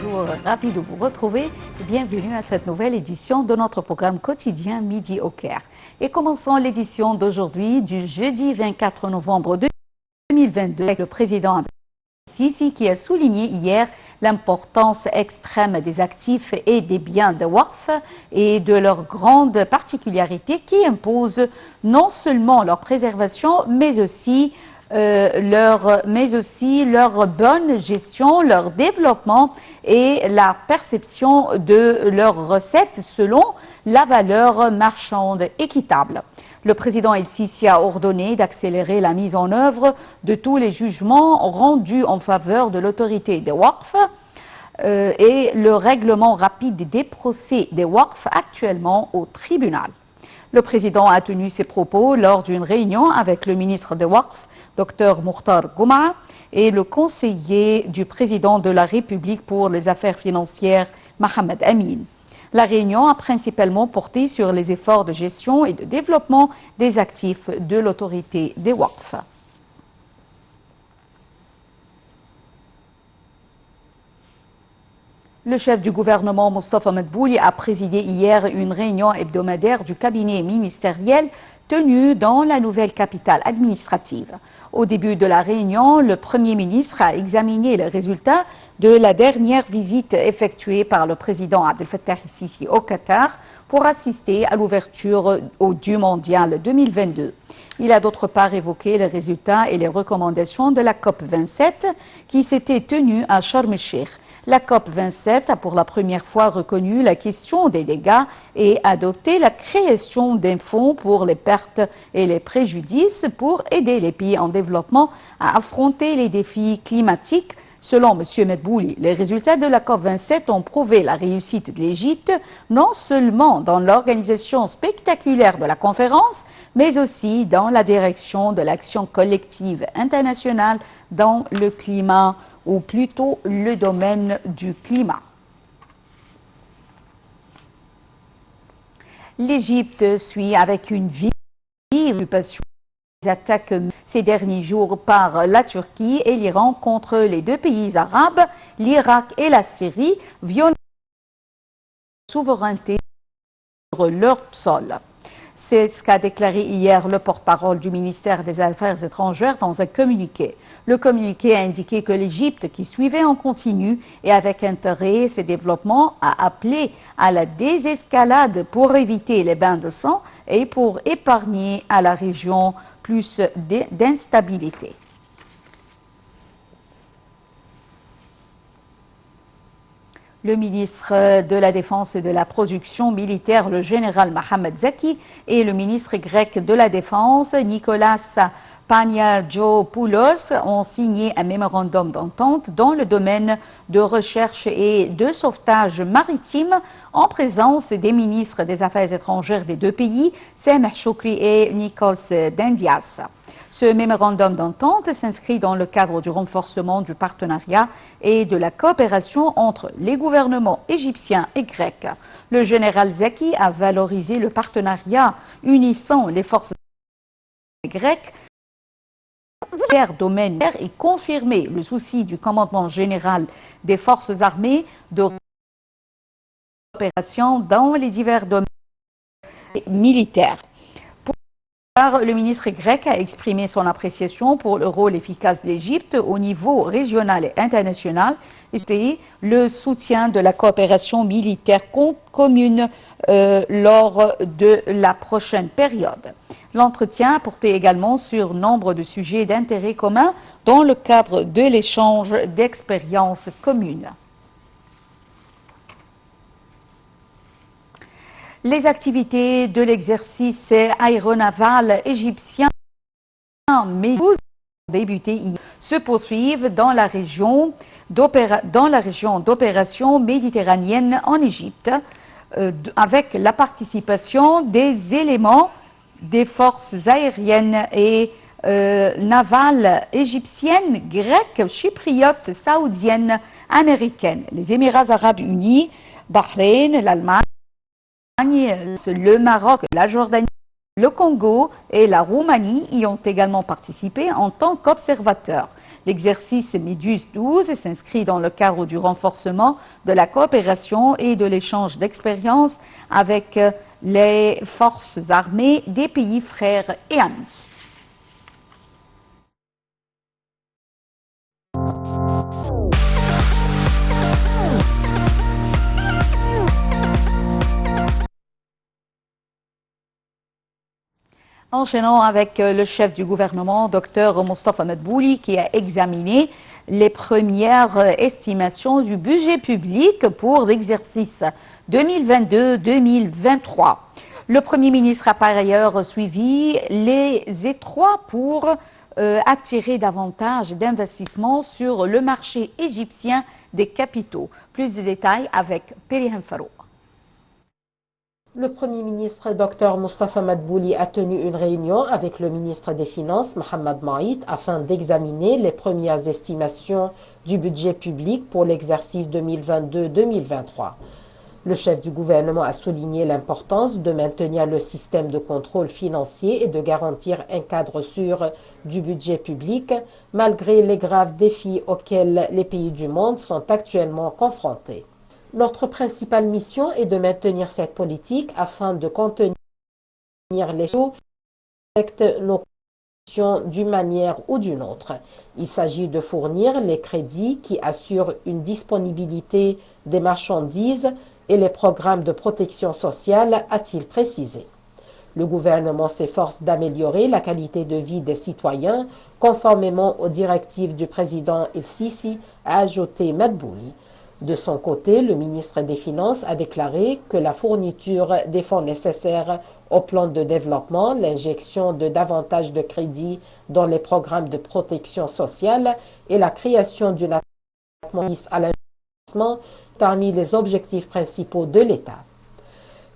bonjour, ravi de vous retrouver et bienvenue à cette nouvelle édition de notre programme quotidien Midi au Caire. Et commençons l'édition d'aujourd'hui du jeudi 24 novembre 2022 avec le président Sisi qui a souligné hier l'importance extrême des actifs et des biens de Waqf et de leurs grandes particularités qui imposent non seulement leur préservation mais aussi leur bonne gestion, leur développement et la perception de leurs recettes selon la valeur marchande équitable. Le président El-Sisi a ordonné d'accélérer la mise en œuvre de tous les jugements rendus en faveur de l'autorité des Waqf et le règlement rapide des procès des Waqf actuellement au tribunal. Le président a tenu ses propos lors d'une réunion avec le ministre des Waqf, Dr Mukhtar Gouma, et le conseiller du président de la République pour les affaires financières, Mohamed Amin. La réunion a principalement porté sur les efforts de gestion et de développement des actifs de l'autorité des Waqf. Le chef du gouvernement, Moustapha Madbouli, a présidé hier une réunion hebdomadaire du cabinet ministériel tenue dans la nouvelle capitale administrative. Au début de la réunion, le Premier ministre a examiné les résultats de la dernière visite effectuée par le président Abdel Fattah el-Sisi au Qatar pour assister à l'ouverture du Mondial 2022. Il a d'autre part évoqué les résultats et les recommandations de la COP27 qui s'était tenue à Sharm el-Sheikh. La COP27 a pour la première fois reconnu la question des dégâts et adopté la création d'un fonds pour les pertes et les préjudices pour aider les pays en développement à affronter les défis climatiques. Selon M. Madbouli, les résultats de la COP27 ont prouvé la réussite de l'Égypte, non seulement dans l'organisation spectaculaire de la conférence, mais aussi dans la direction de l'action collective internationale dans le climat, ou plutôt le domaine du climat. L'Égypte suit avec une vive préoccupation les attaques ces derniers jours par la Turquie et l'Iran contre les deux pays arabes, l'Irak et la Syrie, violant la souveraineté sur leur sol. C'est ce qu'a déclaré hier le porte-parole du ministère des Affaires étrangères dans un communiqué. Le communiqué a indiqué que l'Égypte, qui suivait en continu et avec intérêt ces développements, a appelé à la désescalade pour éviter les bains de sang et pour épargner à la région plus d'instabilité. Le ministre de la Défense et de la Production militaire, le général Mohamed Zaki, et le ministre grec de la Défense, Nicolas Paniagopoulos, ont signé un mémorandum d'entente dans le domaine de recherche et de sauvetage maritime en présence des ministres des Affaires étrangères des deux pays, Sameh Choukri et Nikos Dendias. Ce mémorandum d'entente s'inscrit dans le cadre du renforcement du partenariat et de la coopération entre les gouvernements égyptiens et grecs. Le général Zaki a valorisé le partenariat unissant les forces grecques dans divers domaines et confirmé le souci du commandement général des forces armées de coopération dans les divers domaines militaires. Le ministre grec a exprimé son appréciation pour le rôle efficace de l'Égypte au niveau régional et international et le soutien de la coopération militaire commune lors de la prochaine période. L'entretien a porté également sur nombre de sujets d'intérêt commun dans le cadre de l'échange d'expériences communes. Les activités de l'exercice aéronaval égyptien débuté hier se poursuivent dans la région d'opération méditerranéenne en Égypte avec la participation des éléments des forces aériennes et navales égyptiennes, grecques, chypriotes, saoudiennes, américaines, les Émirats arabes unis, Bahreïn, l'Allemagne, le Maroc, la Jordanie, le Congo et la Roumanie y ont également participé en tant qu'observateurs. L'exercice Midus 12 s'inscrit dans le cadre du renforcement de la coopération et de l'échange d'expériences avec les forces armées des pays frères et amis. Enchaînons avec le chef du gouvernement, Dr Moustapha Madbouli, qui a examiné les premières estimations du budget public pour l'exercice 2022-2023. Le Premier ministre a par ailleurs suivi les étroits pour attirer davantage d'investissements sur le marché égyptien des capitaux. Plus de détails avec Perihem Farouk. Le Premier ministre Dr Moustapha Madbouli a tenu une réunion avec le ministre des Finances Mohamed Maït afin d'examiner les premières estimations du budget public pour l'exercice 2022-2023. Le chef du gouvernement a souligné l'importance de maintenir le système de contrôle financier et de garantir un cadre sûr du budget public malgré les graves défis auxquels les pays du monde sont actuellement confrontés. Notre principale mission est de maintenir cette politique afin de contenir les choses qui affectent nos conditions d'une manière ou d'une autre. Il s'agit de fournir les crédits qui assurent une disponibilité des marchandises et les programmes de protection sociale, a-t-il précisé. Le gouvernement s'efforce d'améliorer la qualité de vie des citoyens conformément aux directives du président El-Sisi, a ajouté Madbouli. De son côté, le ministre des Finances a déclaré que la fourniture des fonds nécessaires au plan de développement, l'injection de davantage de crédits dans les programmes de protection sociale et la création d'une administration à l'investissement parmi les objectifs principaux de l'État.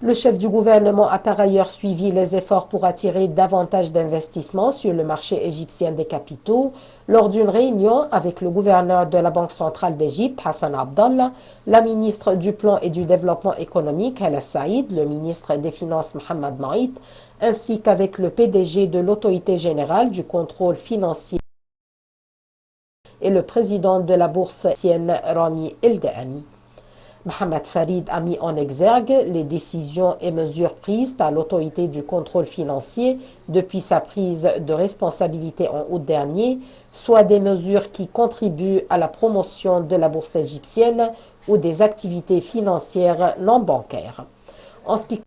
Le chef du gouvernement a par ailleurs suivi les efforts pour attirer davantage d'investissements sur le marché égyptien des capitaux lors d'une réunion avec le gouverneur de la Banque centrale d'Égypte, Hassan Abdallah, la ministre du Plan et du Développement économique, Hala Saïd, le ministre des Finances, Mohamed Maït, ainsi qu'avec le PDG de l'Autorité générale du contrôle financier et le président de la Bourse égyptienne, Rami Eldani. Mohamed Farid a mis en exergue les décisions et mesures prises par l'autorité du contrôle financier depuis sa prise de responsabilité en août dernier, soit des mesures qui contribuent à la promotion de la bourse égyptienne ou des activités financières non bancaires. En ce qui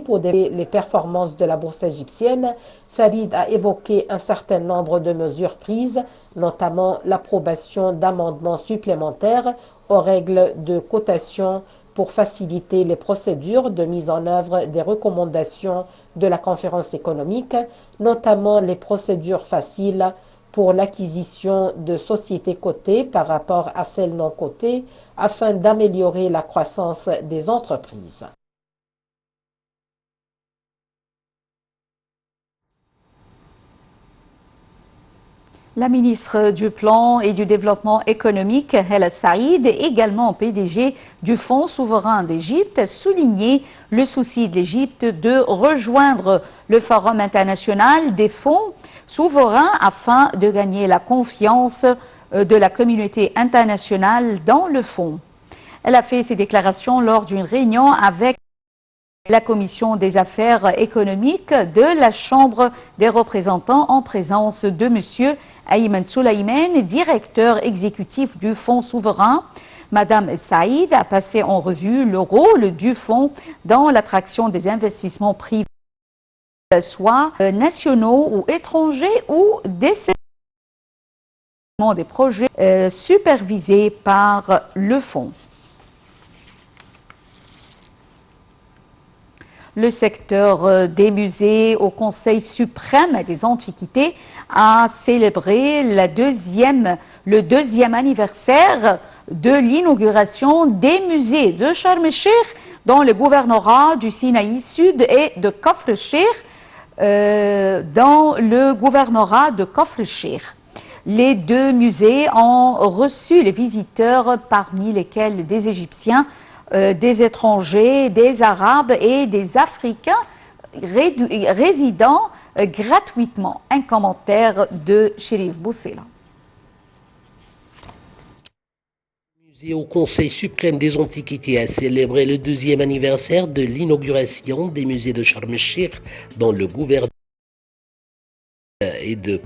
pour les performances de la bourse égyptienne, Farid a évoqué un certain nombre de mesures prises, notamment l'approbation d'amendements supplémentaires aux règles de cotation pour faciliter les procédures de mise en œuvre des recommandations de la conférence économique, notamment les procédures faciles pour l'acquisition de sociétés cotées par rapport à celles non cotées, afin d'améliorer la croissance des entreprises. La ministre du Plan et du Développement économique, Hala Saïd, également PDG du Fonds souverain d'Égypte, a souligné le souci de l'Égypte de rejoindre le Forum international des fonds souverains afin de gagner la confiance de la communauté internationale dans le fonds. Elle a fait ces déclarations lors d'une réunion avec la Commission des affaires économiques de la Chambre des représentants en présence de M. Ayman Souleyman, directeur exécutif du Fonds souverain. Madame Saïd a passé en revue le rôle du Fonds dans l'attraction des investissements privés, soit nationaux ou étrangers, ou des projets supervisés par le Fonds. Le secteur des musées au Conseil suprême des antiquités a célébré le deuxième anniversaire de l'inauguration des musées de Sharm el-Cheikh dans le gouvernorat du Sinaï Sud et de Kafr el-Cheikh dans le gouvernorat de Kafr el-Cheikh. Les deux musées ont reçu les visiteurs, parmi lesquels des Égyptiens, des étrangers, des Arabes et des Africains résidant gratuitement. Un commentaire de Chérif Boussela. Au Conseil suprême des Antiquités a célébré le 2e anniversaire de l'inauguration des musées de Sharm el-Sheikh dans le gouvernement et de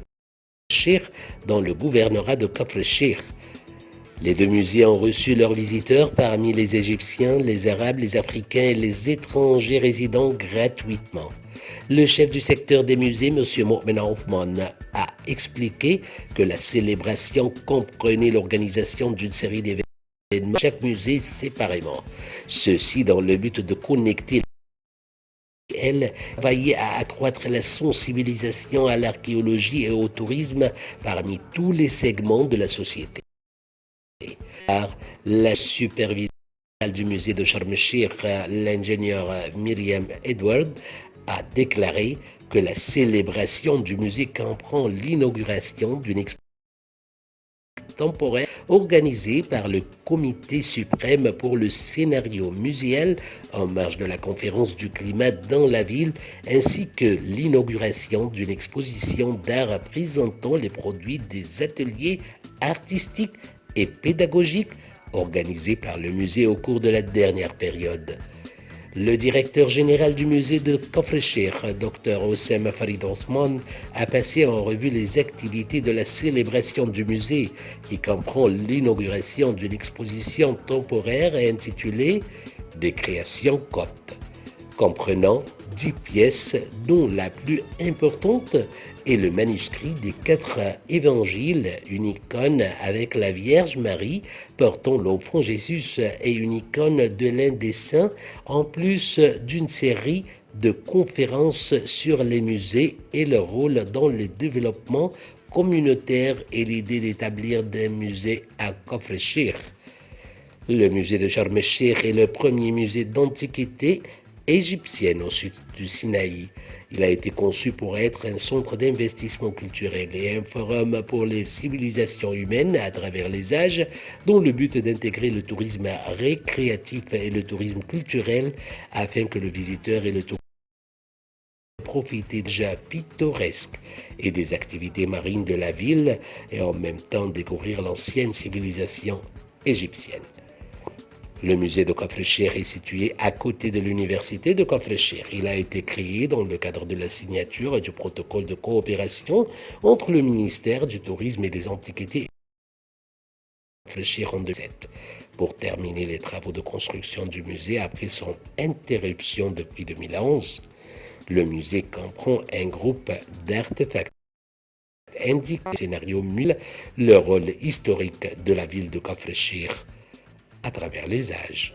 Sheikh dans le gouvernorat de Kafr el-Sheikh. Les deux musées ont reçu leurs visiteurs parmi les Égyptiens, les Arabes, les Africains et les étrangers résidents gratuitement. Le chef du secteur des musées, M. Mo'men Othman, a expliqué que la célébration comprenait l'organisation d'une série d'événements chaque musée séparément. Ceci dans le but de connecter elle travailler à accroître la sensibilisation à l'archéologie et au tourisme parmi tous les segments de la société. Par la supervision du musée de Sharm el-Sheikh, l'ingénieur Myriam Edward a déclaré que la célébration du musée comprend l'inauguration d'une exposition temporaire organisée par le Comité suprême pour le scénario muséal en marge de la conférence du climat dans la ville, ainsi que l'inauguration d'une exposition d'art présentant les produits des ateliers artistiques et pédagogiques organisés par le musée au cours de la dernière période. Le directeur général du musée de Kafr el-Sheikh, Dr Oussama Farid Othman, a passé en revue les activités de la célébration du musée, qui comprend l'inauguration d'une exposition temporaire intitulée « Des créations coptes », comprenant 10 pièces, dont la plus importante est le manuscrit des 4 évangiles, une icône avec la Vierge Marie portant l'enfant Jésus et une icône de l'un des saints, en plus d'une série de conférences sur les musées et leur rôle dans le développement communautaire et l'idée d'établir des musées à Kafr el-Sheikh. Le musée de Sharm el-Sheikh est le premier musée d'antiquité égyptienne au sud du Sinaï. Il a été conçu pour être un centre d'investissement culturel et un forum pour les civilisations humaines à travers les âges, dont le but est d'intégrer le tourisme récréatif et le tourisme culturel afin que le visiteur ait le tourisme profiter déjà pittoresque et des activités marines de la ville et en même temps découvrir l'ancienne civilisation égyptienne. Le musée de Kafr el-Sheikh est situé à côté de l'université de Kafr el-Sheikh. Il a été créé dans le cadre de la signature du protocole de coopération entre le ministère du Tourisme et des Antiquités et Kafr el-Sheikh en 2007. Pour terminer les travaux de construction du musée après son interruption depuis 2011, le musée comprend un groupe d'artefacts indique le scénario mule le rôle historique de la ville de Kafr el-Sheikh à travers les âges.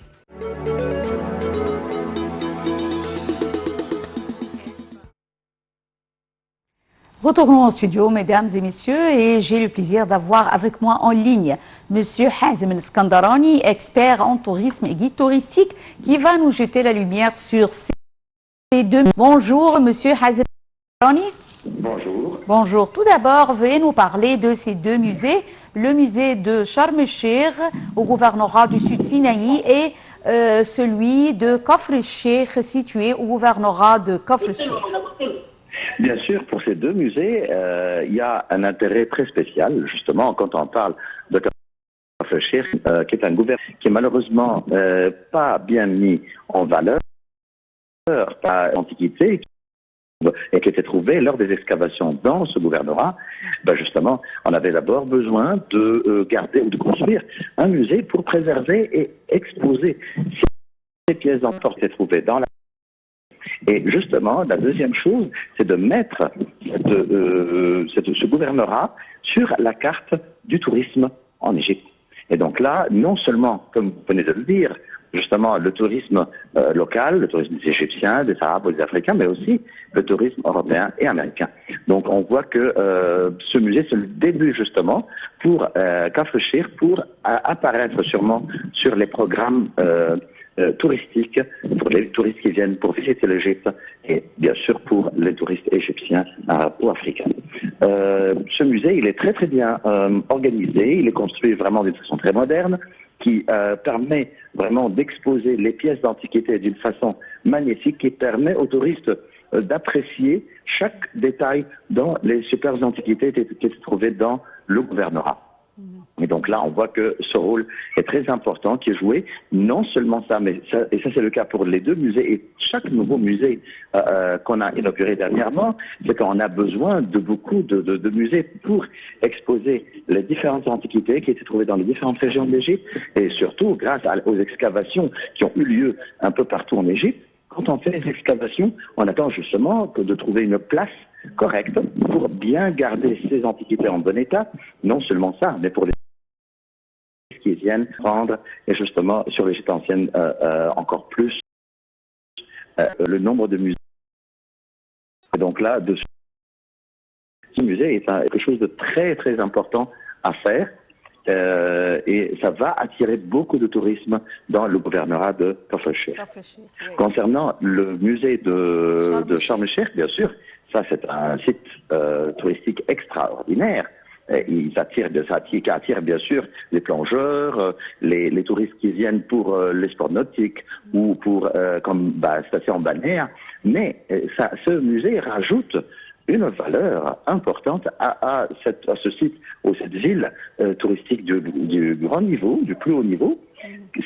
Retournons au studio, mesdames et messieurs, et j'ai le plaisir d'avoir avec moi en ligne Monsieur Hazem El-Skandarani, expert en tourisme et guide touristique, qui va nous jeter la lumière sur ces deux. Bonjour, Monsieur Hazem El-Skandarani. Bonjour. Bonjour. Tout d'abord, veuillez nous parler de ces deux musées, le musée de Sharm el-Sheikh au gouvernorat du Sud Sinaï et celui de Kafr el-Sheikh situé au gouvernorat de Kafr el-Sheikh. Bien sûr, pour ces deux musées, il y a un intérêt très spécial, justement, quand on parle de Kafr el-Sheikh, qui est un gouvernement qui est malheureusement pas bien mis en valeur par l'Antiquité, et qui était trouvé lors des excavations dans ce gouvernorat. Justement, on avait d'abord besoin de garder ou de construire un musée pour préserver et exposer ces pièces d'or qui étaient trouvées dans la... Et justement, la deuxième chose, c'est de mettre ce gouvernorat sur la carte du tourisme en Égypte. Et donc là, non seulement, comme vous venez de le dire, justement le tourisme local, le tourisme des Égyptiens, des Arabes ou des Africains, mais aussi le tourisme européen et américain. Donc on voit que ce musée, c'est le début justement pour Kafr el-Sheikh, pour apparaître sûrement sur les programmes touristiques, pour les touristes qui viennent pour visiter l'Égypte et bien sûr pour les touristes égyptiens, arabes ou africains. Ce musée, il est très très bien organisé, il est construit vraiment d'une façon très moderne, qui permet vraiment d'exposer les pièces d'antiquité d'une façon magnifique, qui permet aux touristes d'apprécier chaque détail dans les super antiquités qui se trouvaient dans le gouvernorat. Et donc là, on voit que ce rôle est très important, qui est joué. Non seulement ça, mais ça, et ça c'est le cas pour les deux musées et chaque nouveau musée qu'on a inauguré dernièrement, c'est qu'on a besoin de beaucoup de musées pour exposer les différentes antiquités qui étaient trouvées dans les différentes régions de l'Égypte et surtout grâce aux excavations qui ont eu lieu un peu partout en Égypte. Quand on fait les excavations, on attend justement de trouver une place correcte pour bien garder ces antiquités en bon état. Non seulement ça, mais pour les qui viennent prendre, et justement sur l'Égypte ancienne encore plus le nombre de musées. Et donc là, ce musée est quelque chose de très très important à faire et ça va attirer beaucoup de tourisme dans le gouvernorat de Kafr el-Sheikh. Oui. Concernant le musée de Sharm el-Sheikh, bien sûr, ça c'est un site touristique extraordinaire. Il attire bien sûr les plongeurs, les touristes qui viennent pour les sports nautiques ou pour comme station balnéaire. Mais ce musée rajoute une valeur importante à ce site, ou cette ville touristique du grand niveau, du plus haut niveau,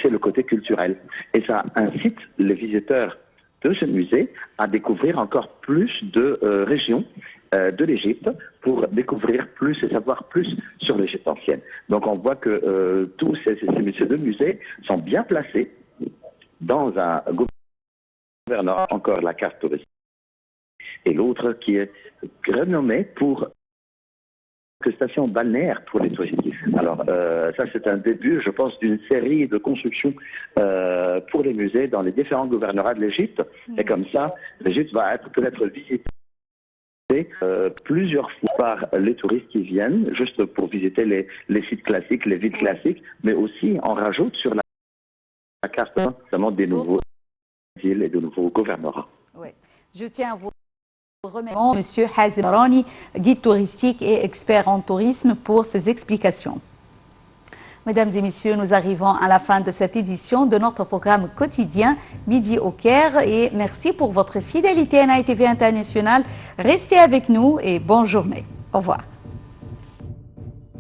c'est le côté culturel. Et ça incite les visiteurs de ce musée à découvrir encore plus de régions de l'Égypte pour découvrir plus et savoir plus sur l'Égypte ancienne. Donc on voit que tous ces deux musées sont bien placés dans un gouvernorat, encore la carte touristique, et l'autre qui est renommé pour station balnéaire pour les touristes. Alors ça c'est un début, je pense, d'une série de constructions pour les musées dans les différents gouvernorats de l'Égypte. Et comme ça, l'Égypte va peut-être visitée plusieurs fois par les touristes qui viennent, juste pour visiter les sites classiques, les villes classiques, mais aussi on rajoute sur la carte notamment des nouveaux villes et de nouveaux gouvernorats. Oui. Je tiens à vous remercier, Monsieur Hazem Rani, guide touristique et expert en tourisme, pour ces explications. Mesdames et messieurs, nous arrivons à la fin de cette édition de notre programme quotidien Midi au Caire et merci pour votre fidélité à NITV International. Restez avec nous et bonne journée. Au revoir.